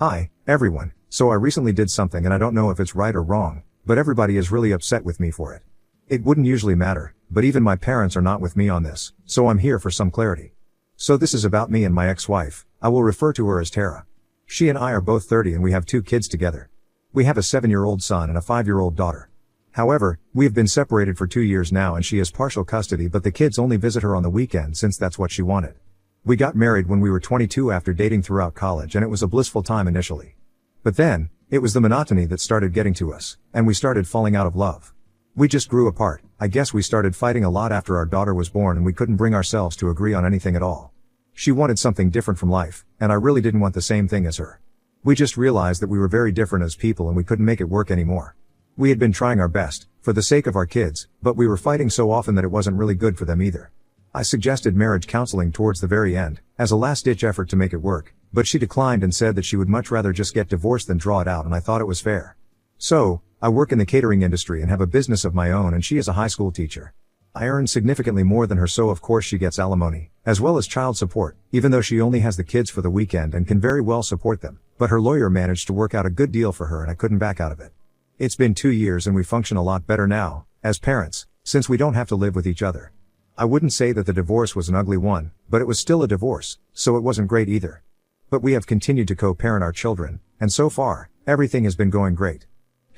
Hi, everyone. So I recently did something and I don't know if it's right or wrong, but everybody is really upset with me for it. It wouldn't usually matter, but even my parents are not with me on this, so I'm here for some clarity. So this is about me and my ex-wife. I will refer to her as Tara. She and I are both 30 and we have 2 kids together. We have a 7-year-old son and a 5-year-old daughter. However, we have been separated for 2 years now and she has partial custody, but the kids only visit her on the weekend since that's what she wanted. We got married when we were 22 after dating throughout college, and it was a blissful time initially. But then, it was the monotony that started getting to us, and we started falling out of love. We just grew apart. I guess we started fighting a lot after our daughter was born and we couldn't bring ourselves to agree on anything at all. She wanted something different from life, and I really didn't want the same thing as her. We just realized that we were very different as people and we couldn't make it work anymore. We had been trying our best, for the sake of our kids, but we were fighting so often that it wasn't really good for them either. I suggested marriage counseling towards the very end, as a last-ditch effort to make it work, but she declined and said that she would much rather just get divorced than draw it out, and I thought it was fair. So, I work in the catering industry and have a business of my own, and she is a high school teacher. I earn significantly more than her, so of course she gets alimony, as well as child support, even though she only has the kids for the weekend and can very well support them, but her lawyer managed to work out a good deal for her and I couldn't back out of it. It's been 2 years and we function a lot better now, as parents, since we don't have to live with each other. I wouldn't say that the divorce was an ugly one, but it was still a divorce, so it wasn't great either. But we have continued to co-parent our children, and so far, everything has been going great.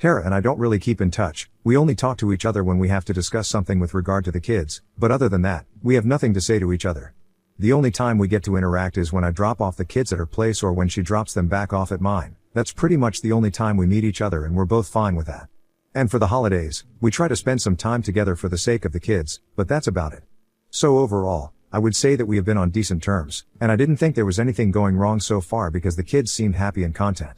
Tara and I don't really keep in touch, we only talk to each other when we have to discuss something with regard to the kids, but other than that, we have nothing to say to each other. The only time we get to interact is when I drop off the kids at her place or when she drops them back off at mine. That's pretty much the only time we meet each other, and we're both fine with that. And for the holidays, we try to spend some time together for the sake of the kids, but that's about it. So overall, I would say that we have been on decent terms, and I didn't think there was anything going wrong so far because the kids seemed happy and content.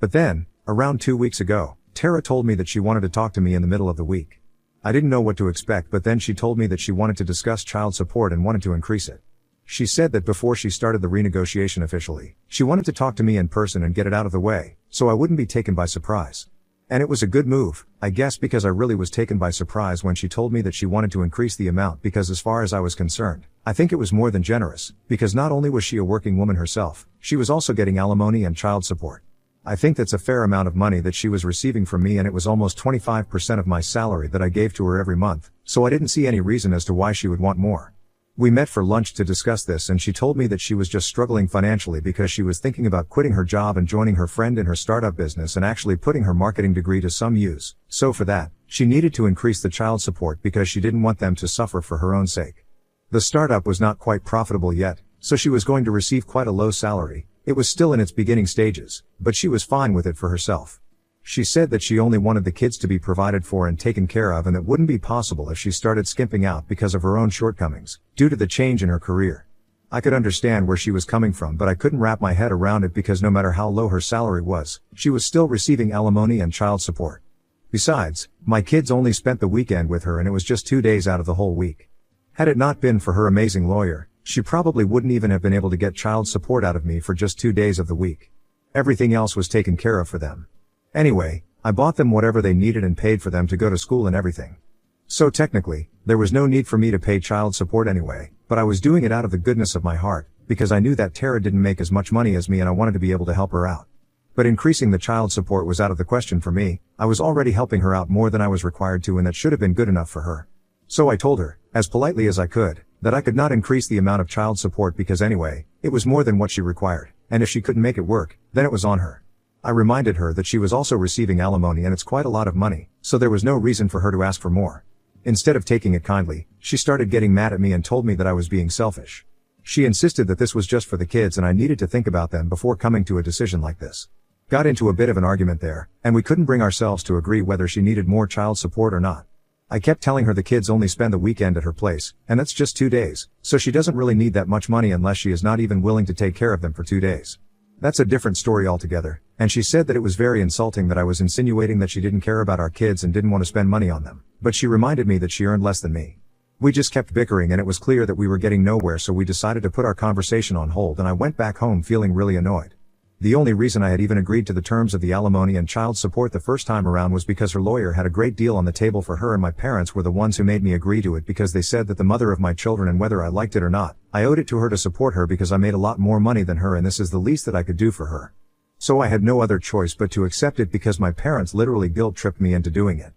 But then, around 2 weeks ago, Tara told me that she wanted to talk to me in the middle of the week. I didn't know what to expect, but then she told me that she wanted to discuss child support and wanted to increase it. She said that before she started the renegotiation officially, she wanted to talk to me in person and get it out of the way, so I wouldn't be taken by surprise. And it was a good move, I guess, because I really was taken by surprise when she told me that she wanted to increase the amount, because as far as I was concerned, I think it was more than generous, because not only was she a working woman herself, she was also getting alimony and child support. I think that's a fair amount of money that she was receiving from me, and it was almost 25% of my salary that I gave to her every month, so I didn't see any reason as to why she would want more. We met for lunch to discuss this, and she told me that she was just struggling financially because she was thinking about quitting her job and joining her friend in her startup business and actually putting her marketing degree to some use. So for that, she needed to increase the child support because she didn't want them to suffer for her own sake. The startup was not quite profitable yet, so she was going to receive quite a low salary. It was still in its beginning stages, but she was fine with it for herself. She said that she only wanted the kids to be provided for and taken care of, and that wouldn't be possible if she started skimping out because of her own shortcomings, due to the change in her career. I could understand where she was coming from, but I couldn't wrap my head around it because no matter how low her salary was, she was still receiving alimony and child support. Besides, my kids only spent the weekend with her and it was just 2 days out of the whole week. Had it not been for her amazing lawyer, she probably wouldn't even have been able to get child support out of me for just 2 days of the week. Everything else was taken care of for them. Anyway, I bought them whatever they needed and paid for them to go to school and everything. So technically, there was no need for me to pay child support anyway, but I was doing it out of the goodness of my heart, because I knew that Tara didn't make as much money as me and I wanted to be able to help her out. But increasing the child support was out of the question for me. I was already helping her out more than I was required to, and that should have been good enough for her. So I told her, as politely as I could, that I could not increase the amount of child support because anyway, it was more than what she required, and if she couldn't make it work, then it was on her. I reminded her that she was also receiving alimony and it's quite a lot of money, so there was no reason for her to ask for more. Instead of taking it kindly, she started getting mad at me and told me that I was being selfish. She insisted that this was just for the kids and I needed to think about them before coming to a decision like this. Got into a bit of an argument there, and we couldn't bring ourselves to agree whether she needed more child support or not. I kept telling her the kids only spend the weekend at her place, and that's just 2 days, so she doesn't really need that much money unless she is not even willing to take care of them for 2 days. That's a different story altogether, and she said that it was very insulting that I was insinuating that she didn't care about our kids and didn't want to spend money on them, but she reminded me that she earned less than me. We just kept bickering and it was clear that we were getting nowhere, so we decided to put our conversation on hold and I went back home feeling really annoyed. The only reason I had even agreed to the terms of the alimony and child support the first time around was because her lawyer had a great deal on the table for her, and my parents were the ones who made me agree to it because they said that the mother of my children, and whether I liked it or not, I owed it to her to support her because I made a lot more money than her and this is the least that I could do for her. So I had no other choice but to accept it because my parents literally guilt-tripped me into doing it.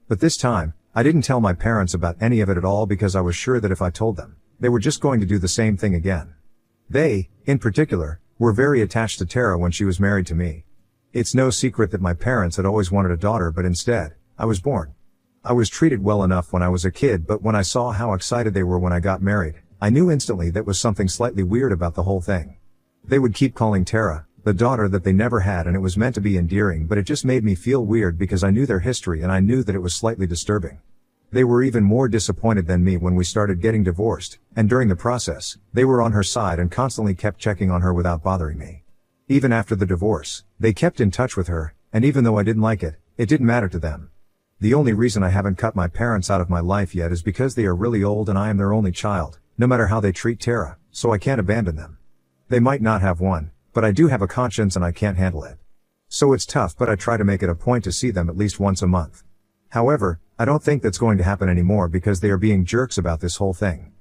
But this time, I didn't tell my parents about any of it at all because I was sure that if I told them, they were just going to do the same thing again. They, in particular, were very attached to Tara when she was married to me. It's no secret that my parents had always wanted a daughter, but instead, I was born. I was treated well enough when I was a kid, but when I saw how excited they were when I got married, I knew instantly that was something slightly weird about the whole thing. They would keep calling Tara the daughter that they never had, and it was meant to be endearing, but it just made me feel weird because I knew their history and I knew that it was slightly disturbing. They were even more disappointed than me when we started getting divorced, and during the process, they were on her side and constantly kept checking on her without bothering me. Even after the divorce, they kept in touch with her, and even though I didn't like it, it didn't matter to them. The only reason I haven't cut my parents out of my life yet is because they are really old and I am their only child, no matter how they treat Tara, so I can't abandon them. They might not have one, but I do have a conscience and I can't handle it. So it's tough, but I try to make it a point to see them at least once a month. However, I don't think that's going to happen anymore because they are being jerks about this whole thing.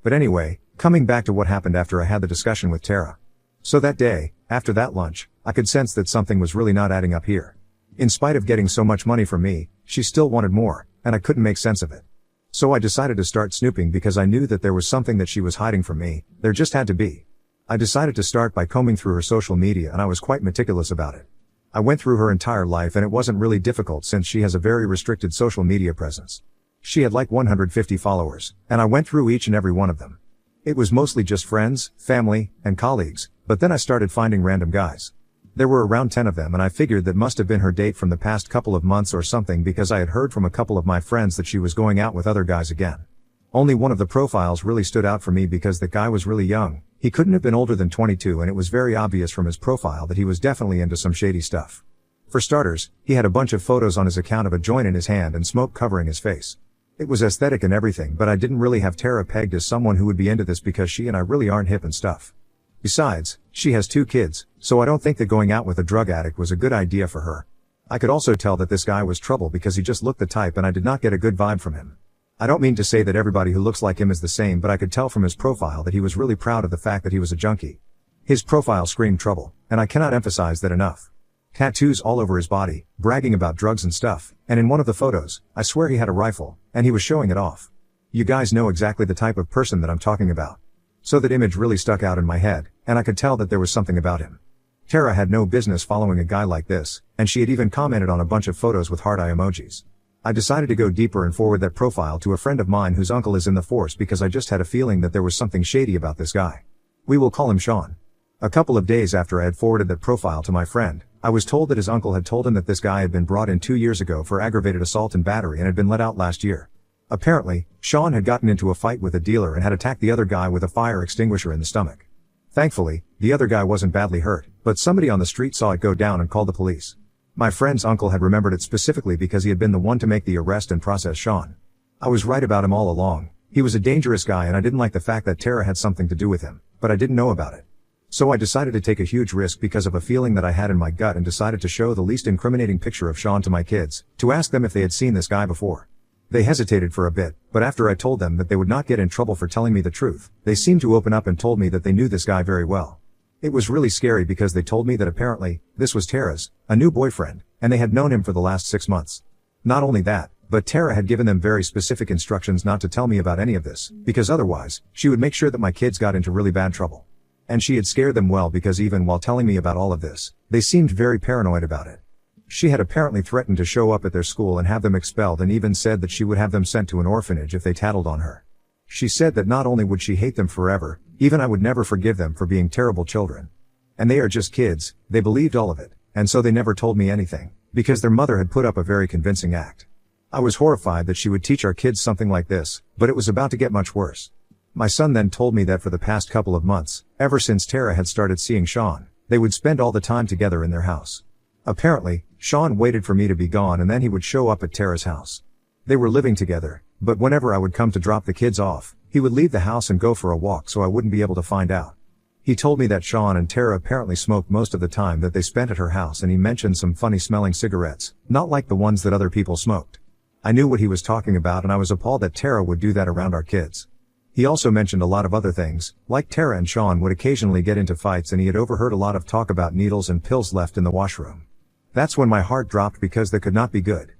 But anyway, coming back to what happened after I had the discussion with Tara. So that day, after that lunch, I could sense that something was really not adding up here. In spite of getting so much money from me, she still wanted more, and I couldn't make sense of it. So I decided to start snooping because I knew that there was something that she was hiding from me. There just had to be. I decided to start by combing through her social media, and I was quite meticulous about it. I went through her entire life and it wasn't really difficult since she has a very restricted social media presence. She had like 150 followers, and I went through each and every one of them. It was mostly just friends, family, and colleagues, but then I started finding random guys. There were around 10 of them, and I figured that must have been her date from the past couple of months or something because I had heard from a couple of my friends that she was going out with other guys again. Only one of the profiles really stood out for me because the guy was really young. He couldn't have been older than 22, and it was very obvious from his profile that he was definitely into some shady stuff. For starters, he had a bunch of photos on his account of a joint in his hand and smoke covering his face. It was aesthetic and everything, but I didn't really have Tara pegged as someone who would be into this because she and I really aren't hip and stuff. Besides, she has 2 kids, so I don't think that going out with a drug addict was a good idea for her. I could also tell that this guy was trouble because he just looked the type and I did not get a good vibe from him. I don't mean to say that everybody who looks like him is the same, but I could tell from his profile that he was really proud of the fact that he was a junkie. His profile screamed trouble, and I cannot emphasize that enough. Tattoos all over his body, bragging about drugs and stuff, and in one of the photos, I swear he had a rifle, and he was showing it off. You guys know exactly the type of person that I'm talking about. So that image really stuck out in my head, and I could tell that there was something about him. Tara had no business following a guy like this, and she had even commented on a bunch of photos with heart eye emojis. I decided to go deeper and forward that profile to a friend of mine whose uncle is in the force because I just had a feeling that there was something shady about this guy. We will call him Sean. A couple of days after I had forwarded that profile to my friend, I was told that his uncle had told him that this guy had been brought in 2 years ago for aggravated assault and battery and had been let out last year. Apparently, Sean had gotten into a fight with a dealer and had attacked the other guy with a fire extinguisher in the stomach. Thankfully, the other guy wasn't badly hurt, but somebody on the street saw it go down and called the police. My friend's uncle had remembered it specifically because he had been the one to make the arrest and process Sean. I was right about him all along. He was a dangerous guy and I didn't like the fact that Tara had something to do with him, but I didn't know about it. So I decided to take a huge risk because of a feeling that I had in my gut and decided to show the least incriminating picture of Sean to my kids, to ask them if they had seen this guy before. They hesitated for a bit, but after I told them that they would not get in trouble for telling me the truth, they seemed to open up and told me that they knew this guy very well. It was really scary because they told me that apparently, this was Tara's, a new boyfriend, and they had known him for the last 6 months. Not only that, but Tara had given them very specific instructions not to tell me about any of this, because otherwise, she would make sure that my kids got into really bad trouble. And she had scared them well because even while telling me about all of this, they seemed very paranoid about it. She had apparently threatened to show up at their school and have them expelled and even said that she would have them sent to an orphanage if they tattled on her. She said that not only would she hate them forever, even I would never forgive them for being terrible children. And they are just kids, they believed all of it, and so they never told me anything, because their mother had put up a very convincing act. I was horrified that she would teach our kids something like this, but it was about to get much worse. My son then told me that for the past couple of months, ever since Tara had started seeing Sean, they would spend all the time together in their house. Apparently, Sean waited for me to be gone and then he would show up at Tara's house. They were living together, but whenever I would come to drop the kids off, he would leave the house and go for a walk so I wouldn't be able to find out. He told me that Sean and Tara apparently smoked most of the time that they spent at her house, and he mentioned some funny smelling cigarettes, not like the ones that other people smoked. I knew what he was talking about and I was appalled that Tara would do that around our kids. He also mentioned a lot of other things, like Tara and Sean would occasionally get into fights and he had overheard a lot of talk about needles and pills left in the washroom. That's when my heart dropped because that could not be good.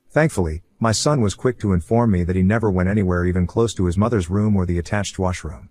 Thankfully, my son was quick to inform me that he never went anywhere even close to his mother's room or the attached washroom.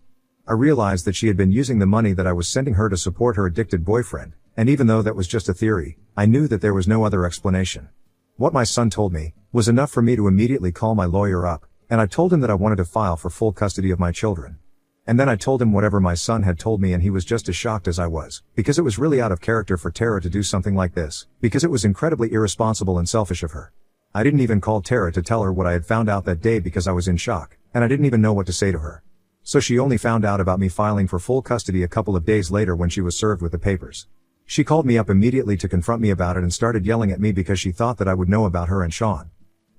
I realized that she had been using the money that I was sending her to support her addicted boyfriend, and even though that was just a theory, I knew that there was no other explanation. What my son told me was enough for me to immediately call my lawyer up, and I told him that I wanted to file for full custody of my children. And then I told him whatever my son had told me and he was just as shocked as I was, because it was really out of character for Tara to do something like this, because it was incredibly irresponsible and selfish of her. I didn't even call Tara to tell her what I had found out that day because I was in shock, and I didn't even know what to say to her. So she only found out about me filing for full custody a couple of days later when she was served with the papers. She called me up immediately to confront me about it and started yelling at me because she thought that I would know about her and Sean.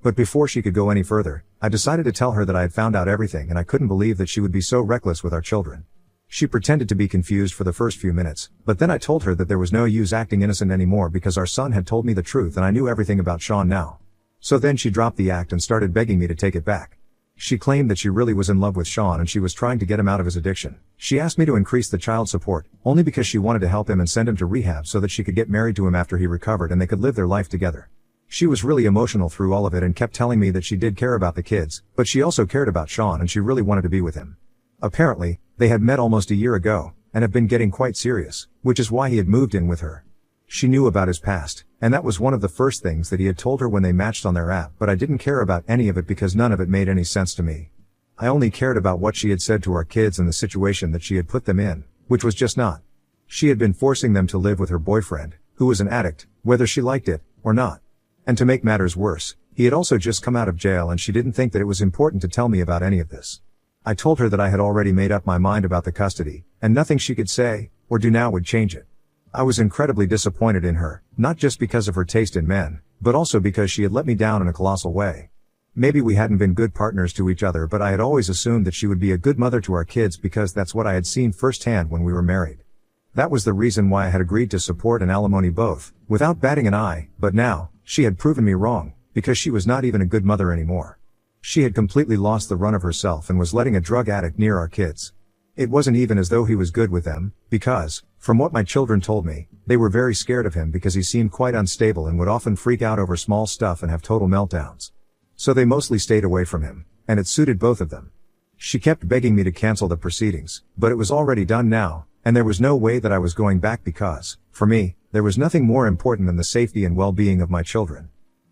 But before she could go any further, I decided to tell her that I had found out everything and I couldn't believe that she would be so reckless with our children. She pretended to be confused for the first few minutes, but then I told her that there was no use acting innocent anymore because our son had told me the truth and I knew everything about Sean now. So then she dropped the act and started begging me to take it back. She claimed that she really was in love with Sean and she was trying to get him out of his addiction. She asked me to increase the child support, only because she wanted to help him and send him to rehab so that she could get married to him after he recovered and they could live their life together. She was really emotional through all of it and kept telling me that she did care about the kids, but she also cared about Sean and she really wanted to be with him. Apparently, they had met almost a year ago, and have been getting quite serious, which is why he had moved in with her. She knew about his past, and that was one of the first things that he had told her when they matched on their app, but I didn't care about any of it because none of it made any sense to me. I only cared about what she had said to our kids and the situation that she had put them in, which was just not. She had been forcing them to live with her boyfriend, who was an addict, whether she liked it or not. And to make matters worse, he had also just come out of jail and she didn't think that it was important to tell me about any of this. I told her that I had already made up my mind about the custody, and nothing she could say or do now would change it. I was incredibly disappointed in her, not just because of her taste in men, but also because she had let me down in a colossal way. Maybe we hadn't been good partners to each other, but I had always assumed that she would be a good mother to our kids because that's what I had seen firsthand when we were married. That was the reason why I had agreed to support and alimony both, without batting an eye, but now, she had proven me wrong, because she was not even a good mother anymore. She had completely lost the run of herself and was letting a drug addict near our kids. It wasn't even as though he was good with them, because, from what my children told me, they were very scared of him because he seemed quite unstable and would often freak out over small stuff and have total meltdowns. So they mostly stayed away from him, and it suited both of them. She kept begging me to cancel the proceedings, but it was already done now, and there was no way that I was going back because, for me, there was nothing more important than the safety and well-being of my children.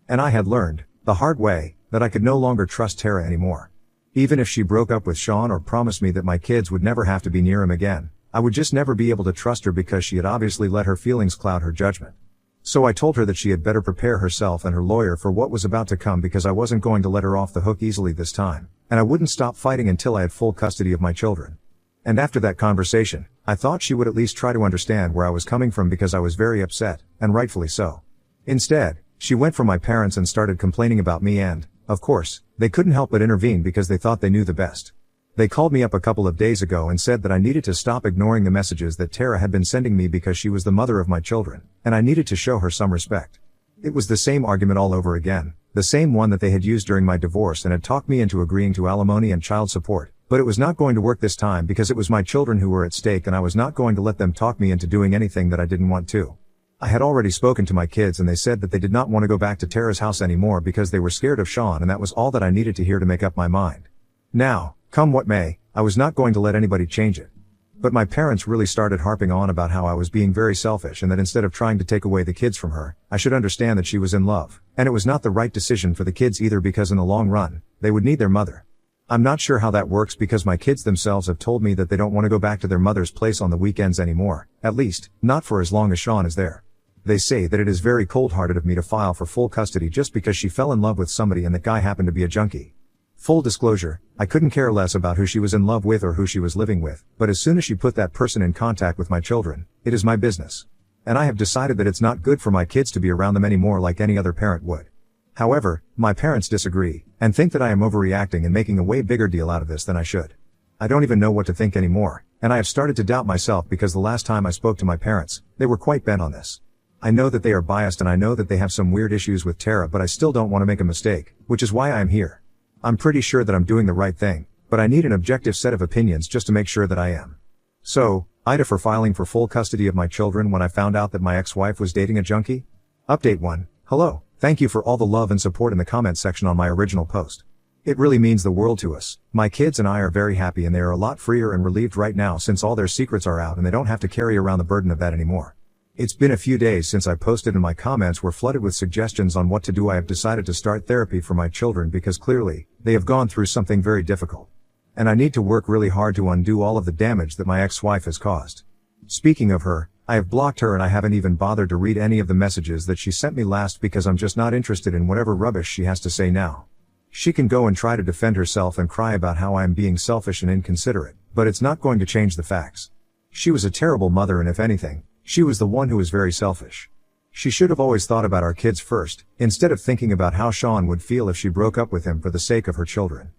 And I had learned, the hard way, that I could no longer trust Tara anymore. Even if she broke up with Sean or promised me that my kids would never have to be near him again, I would just never be able to trust her because she had obviously let her feelings cloud her judgment. So I told her that she had better prepare herself and her lawyer for what was about to come because I wasn't going to let her off the hook easily this time, and I wouldn't stop fighting until I had full custody of my children. And after that conversation, I thought she would at least try to understand where I was coming from because I was very upset, and rightfully so. Instead, she went for my parents and started complaining about me and, of course, they couldn't help but intervene because they thought they knew the best. They called me up a couple of days ago and said that I needed to stop ignoring the messages that Tara had been sending me because she was the mother of my children, and I needed to show her some respect. It was the same argument all over again, the same one that they had used during my divorce and had talked me into agreeing to alimony and child support, but it was not going to work this time because it was my children who were at stake and I was not going to let them talk me into doing anything that I didn't want to. I had already spoken to my kids and they said that they did not want to go back to Tara's house anymore because they were scared of Sean, and that was all that I needed to hear to make up my mind. Now, come what may, I was not going to let anybody change it. But my parents really started harping on about how I was being very selfish and that instead of trying to take away the kids from her, I should understand that she was in love, and it was not the right decision for the kids either because in the long run, they would need their mother. I'm not sure how that works because my kids themselves have told me that they don't want to go back to their mother's place on the weekends anymore, at least, not for as long as Sean is there. They say that it is very cold-hearted of me to file for full custody just because she fell in love with somebody and that guy happened to be a junkie. Full disclosure, I couldn't care less about who she was in love with or who she was living with, but as soon as she put that person in contact with my children, it is my business. And I have decided that it's not good for my kids to be around them anymore like any other parent would. However, my parents disagree, and think that I am overreacting and making a way bigger deal out of this than I should. I don't even know what to think anymore, and I have started to doubt myself because the last time I spoke to my parents, they were quite bent on this. I know that they are biased and I know that they have some weird issues with Tara, but I still don't want to make a mistake, which is why I am here. I'm pretty sure that I'm doing the right thing, But I need an objective set of opinions just to make sure that I am. So, Ida for filing for full custody of my children when I found out that my ex-wife was dating a junkie? Update 1. Hello. Thank you for all the love and support in the comment section on my original post. It really means the world to us. My kids and I are very happy and they are a lot freer and relieved right now since all their secrets are out and they don't have to carry around the burden of that anymore. It's been a few days since I posted and my comments were flooded with suggestions on what to do. I have decided to start therapy for my children because clearly, they have gone through something very difficult. And I need to work really hard to undo all of the damage that my ex-wife has caused. Speaking of her, I have blocked her and I haven't even bothered to read any of the messages that she sent me last because I'm just not interested in whatever rubbish she has to say now. She can go and try to defend herself and cry about how I am being selfish and inconsiderate, but it's not going to change the facts. She was a terrible mother and if anything, she was the one who was very selfish. She should have always thought about our kids first, instead of thinking about how Sean would feel if she broke up with him for the sake of her children.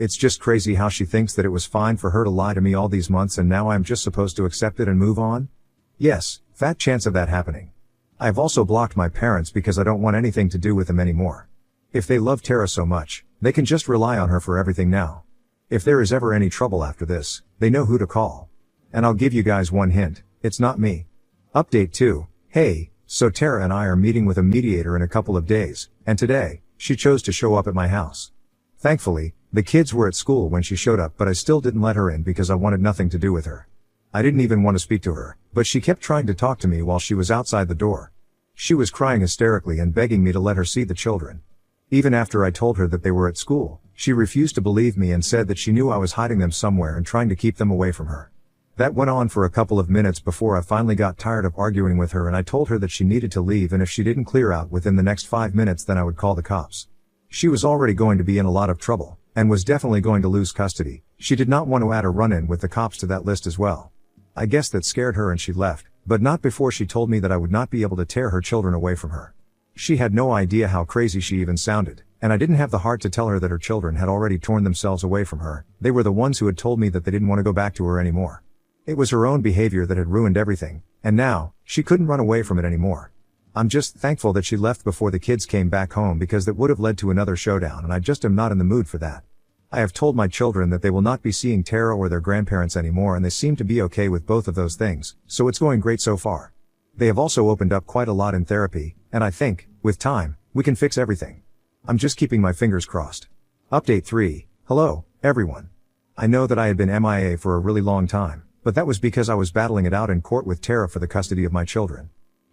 It's just crazy how she thinks that it was fine for her to lie to me all these months and now I'm just supposed to accept it and move on? Yes, fat chance of that happening. I've also blocked my parents because I don't want anything to do with them anymore. If they love Tara so much, they can just rely on her for everything now. If there is ever any trouble after this, they know who to call. And I'll give you guys one hint, it's not me. Update 2. Hey, so Tara and I are meeting with a mediator in a couple of days, and today, she chose to show up at my house. Thankfully, the kids were at school when she showed up but I still didn't let her in because I wanted nothing to do with her. I didn't even want to speak to her, but she kept trying to talk to me while she was outside the door. She was crying hysterically and begging me to let her see the children. Even after I told her that they were at school, she refused to believe me and said that she knew I was hiding them somewhere and trying to keep them away from her. That went on for a couple of minutes before I finally got tired of arguing with her and I told her that she needed to leave and if she didn't clear out within the next 5 minutes then I would call the cops. She was already going to be in a lot of trouble, and was definitely going to lose custody. She did not want to add a run-in with the cops to that list as well. I guess that scared her and she left, but not before she told me that I would not be able to tear her children away from her. She had no idea how crazy she even sounded, and I didn't have the heart to tell her that her children had already torn themselves away from her. They were the ones who had told me that they didn't want to go back to her anymore. It was her own behavior that had ruined everything, and now, she couldn't run away from it anymore. I'm just thankful that she left before the kids came back home because that would have led to another showdown and I just am not in the mood for that. I have told my children that they will not be seeing Tara or their grandparents anymore and they seem to be okay with both of those things, so it's going great so far. They have also opened up quite a lot in therapy, and I think, with time, we can fix everything. I'm just keeping my fingers crossed. Update 3. Hello, everyone. I know that I had been MIA for a really long time, but that was because I was battling it out in court with Tara for the custody of my children.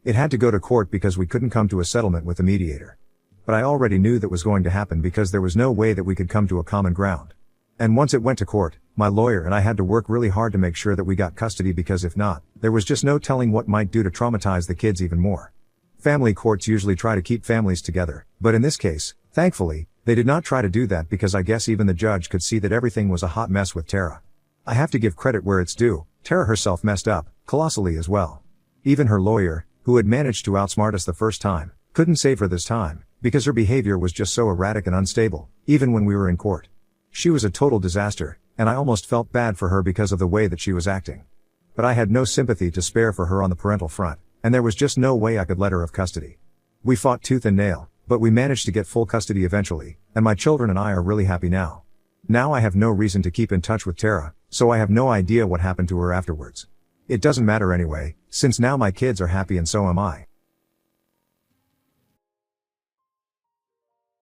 It had to go to court because we couldn't come to a settlement with the mediator. But I already knew that was going to happen because there was no way that we could come to a common ground. And once it went to court, my lawyer and I had to work really hard to make sure that we got custody because if not, there was just no telling what might do to traumatize the kids even more. Family courts usually try to keep families together, but in this case, thankfully, they did not try to do that because I guess even the judge could see that everything was a hot mess with Tara. I have to give credit where it's due, Tara herself messed up, colossally as well. Even her lawyer, who had managed to outsmart us the first time, couldn't save her this time, because her behavior was just so erratic and unstable, even when we were in court. She was a total disaster, and I almost felt bad for her because of the way that she was acting. But I had no sympathy to spare for her on the parental front, and there was just no way I could let her have custody. We fought tooth and nail, but we managed to get full custody eventually, and my children and I are really happy now. Now I have no reason to keep in touch with Tara, so I have no idea what happened to her afterwards. It doesn't matter anyway, since now my kids are happy and so am I.